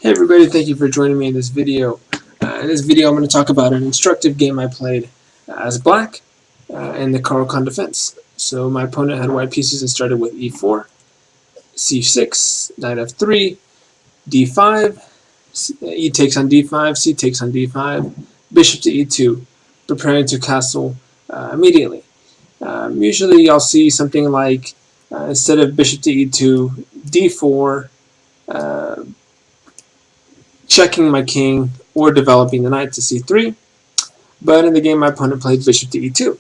Hey everybody, thank you for joining me in this video. In this video I'm going to talk about an instructive game I played as black in the Caro-Kann defense. So my opponent had white pieces and started with e4, c6, knight f3, d5, e takes on d5, c takes on d5, bishop to e2, preparing to castle immediately. Usually I'll see something like instead of bishop to e2, d4, checking my king, or developing the knight to c3. But in the game, my opponent played bishop to e2.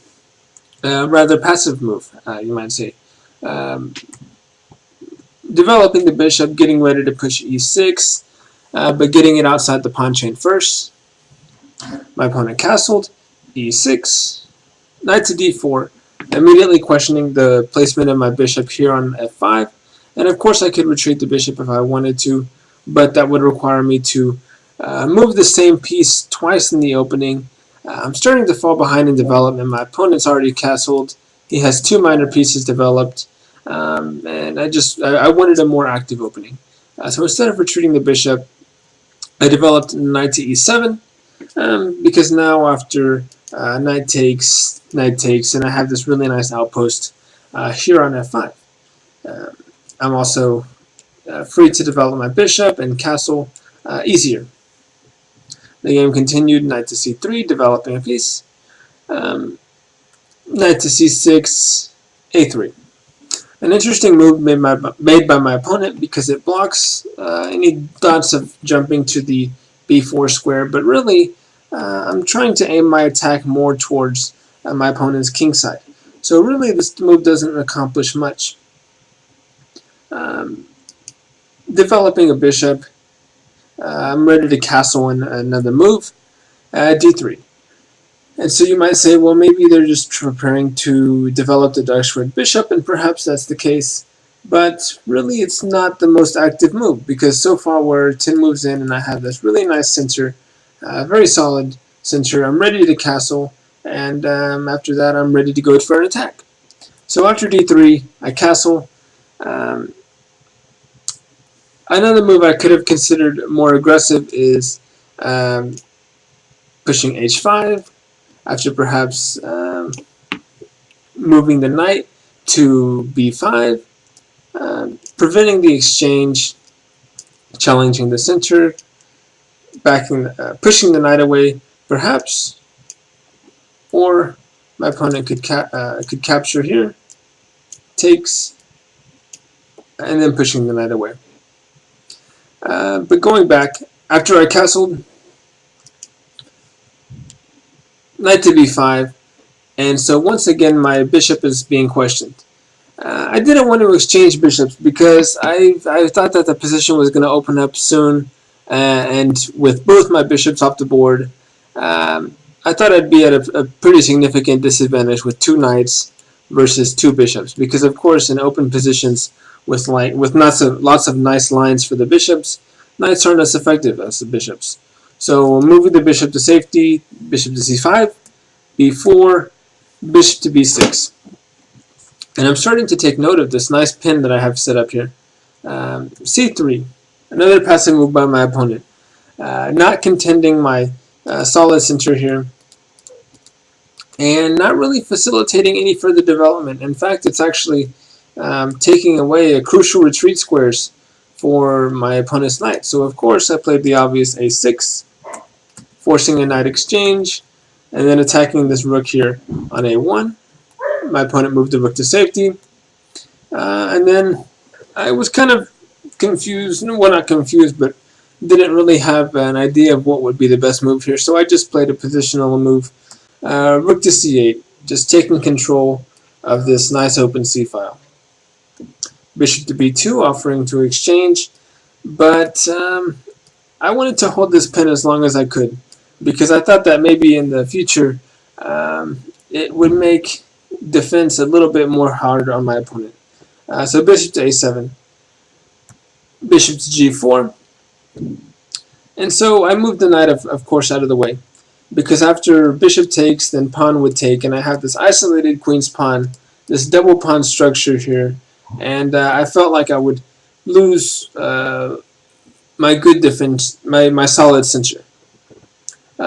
Rather passive move, you might say. Um, Developing the bishop, getting ready to push e6, but getting it outside the pawn chain first. My opponent castled, e6, knight to d4, immediately questioning the placement of my bishop here on f5. And of course I could retreat the bishop if I wanted to, but that would require me to move the same piece twice in the opening. I'm starting to fall behind in development. My opponent's already castled. He has two minor pieces developed, and I wanted a more active opening. So instead of retreating the bishop, I developed knight to e7, because now after knight takes, and I have this really nice outpost here on f5. I'm also free to develop my bishop and castle easier. The game continued, knight to c3, developing a piece, knight to c6, a3. An interesting move made by my opponent because it blocks any thoughts of jumping to the b4 square, but really I'm trying to aim my attack more towards my opponent's king side. So really this move doesn't accomplish much. Developing a bishop, I'm ready to castle in another move, d3. And so you might say, well, maybe they're just preparing to develop the dark squared bishop, and perhaps that's the case. But really, it's not the most active move, because so far we're 10 moves in, and I have this really nice center, very solid center. I'm ready to castle, and after that, I'm ready to go for an attack. So after d3, I castle. Another move I could have considered more aggressive is pushing h5, after perhaps moving the knight to b5, preventing the exchange, challenging the center, pushing the knight away, perhaps, or my opponent could capture here, takes, and then pushing the knight away. But going back, after I castled, knight to b5, and so once again my bishop is being questioned. I didn't want to exchange bishops because I thought that the position was going to open up soon, and with both my bishops off the board, I thought I'd be at a pretty significant disadvantage with two knights versus two bishops, because of course in open positions with lots of nice lines for the bishops, knights aren't as effective as the bishops. So moving the bishop to safety, bishop to c5, b4, bishop to b6. And I'm starting to take note of this nice pin that I have set up here. c3, another passive move by my opponent. Not contending my solid center here, and not really facilitating any further development. In fact, it's actually taking away a crucial retreat squares for my opponent's knight. So of course I played the obvious a6, forcing a knight exchange, and then attacking this rook here on a1. My opponent moved the rook to safety, and then I was kind of confused, well, not confused, but didn't really have an idea of what would be the best move here, so I just played a positional move, rook to c8, just taking control of this nice open c-file. Bishop to b2, offering to exchange, but I wanted to hold this pin as long as I could, because I thought that maybe in the future it would make defense a little bit more harder on my opponent. So bishop to a7, bishop to g4, and so I moved the knight of course out of the way, because after bishop takes, then pawn would take, and I have this isolated queen's pawn, this double pawn structure here, and I felt like I would lose my good defense, my solid center.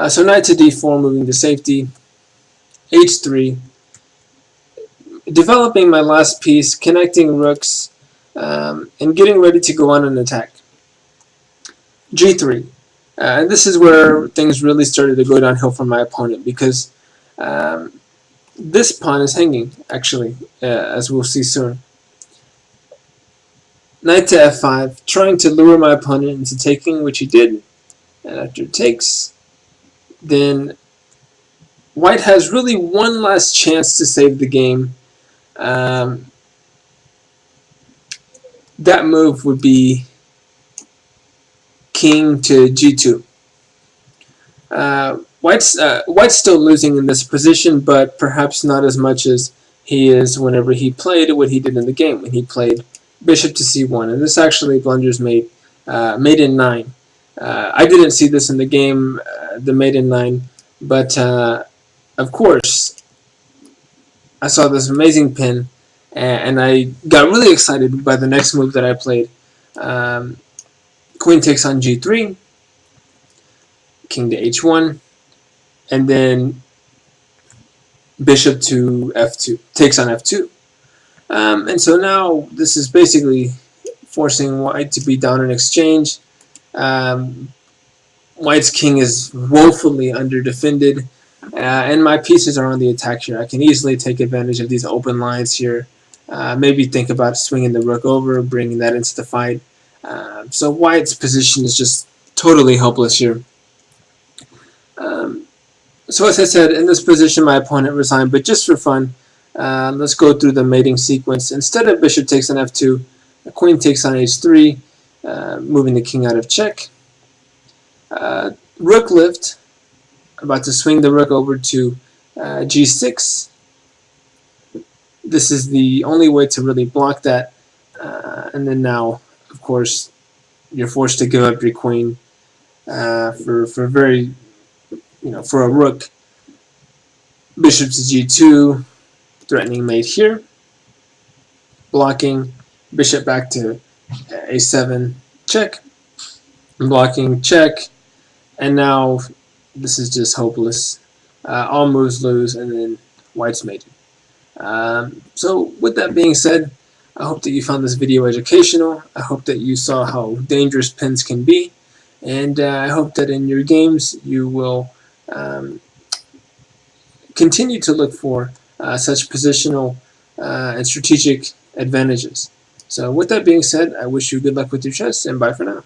So knight to d4, moving to safety. h3, developing my last piece, connecting rooks, and getting ready to go on an attack. g3. And this is where things really started to go downhill for my opponent, because this pawn is hanging, actually, as we'll see soon. Knight to f5, trying to lure my opponent into taking, which he did. And after it takes, then white has really one last chance to save the game. That move would be king to g2. White's still losing in this position, but perhaps not as much as he is whenever he played what he did in the game, when he played bishop to c1. And this actually blunders mate in 9. I didn't see this in the game, the mate in 9, but of course I saw this amazing pin, and I got really excited by the next move that I played. Queen takes on g3, king to h1, and then bishop to f2, takes on f2. And so now this is basically forcing white to be down in exchange. White's king is woefully under-defended, and my pieces are on the attack here. I can easily take advantage of these open lines here. Maybe think about swinging the rook over, bringing that into the fight. So white's position is just totally helpless here. So as I said, in this position my opponent resigned, but just for fun, let's go through the mating sequence. Instead of bishop takes on f2, the queen takes on h3, moving the king out of check. Rook lift, about to swing the rook over to g6. This is the only way to really block that. And then now, of course, you're forced to give up your queen for very, for a rook. Bishop to g2, threatening mate here. Blocking, bishop back to a7, check. Blocking, check. And now this is just hopeless. All moves lose, and then white's mated. So with that being said, I hope that you found this video educational. I hope that you saw how dangerous pins can be, and I hope that in your games you will continue to look for such positional and strategic advantages. So with that being said, I wish you good luck with your chess, and bye for now.